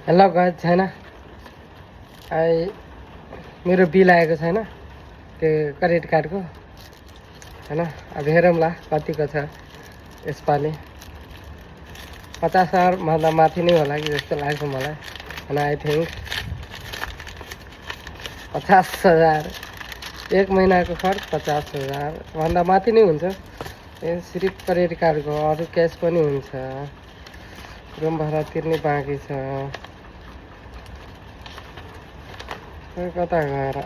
Hello guys छैन मेरो bill आएको छैन त्यो क्रेडिट कार्डको हैन। अब हेरौँला कतिको छ यसपालि। 50,000 भन्दा माथि नै होला कि जस्तो लाग्छ मलाई। हैन आई थिंक 50,000 एक महिनाको खर्च 50,000 भन्दा माथि नै हुन्छ। यो सिर्फ क्रेडिट कार्डको, अरू क्यास पनि हुन्छ। रुम भाडा तिर्ने बाँकी छ। कता गएर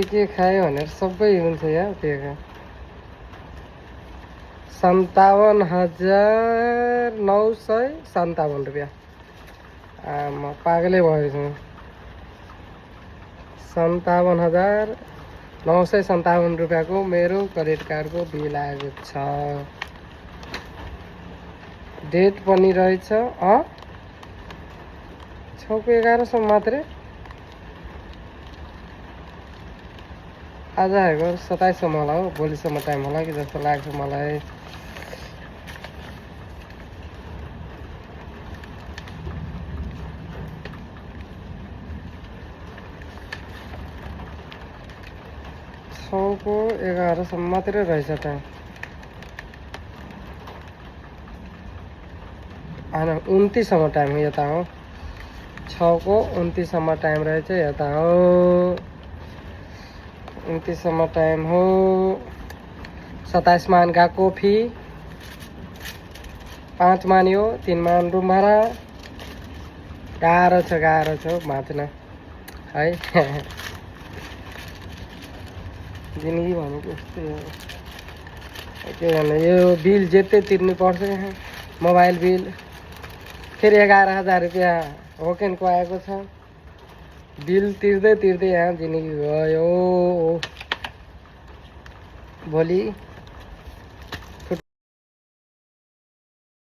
के खायो भनेर सबै हुन्छ यार त्यो। 57,957 रुपियाँ। म पागलै भएछु। 57,957 रुपियाँको मेरो क्रेडिट कार्डको बिल आएको छ। डेट पनि रहेछ 6 11 मात्रै। आज आएको 27 होला हो, भोलिसम्म टाइम होला कि जस्तो लाग्छ मलाई। को 11 मात्रै रहेछ टाइम। होइन 29 टाइम हो, यता हो। 6 को 29 टाइम रहेछ, यता हो। 29 टाइम हो। 27 मान गएको फी, 5 मान यो, 3 मान रुम भाडा। गाह्रो छ बाँच्न है। जिन्दगी भनेको यस्तै हो। के भन्ने, यो बिल जेतै तिर्नु पर्छ। यहाँ मोबाइल बिल फेरि 11,000 रुपियाँ होकेनको आएको छ। बिल तिर्दै यहाँ जिन्दगी गयो। भोलि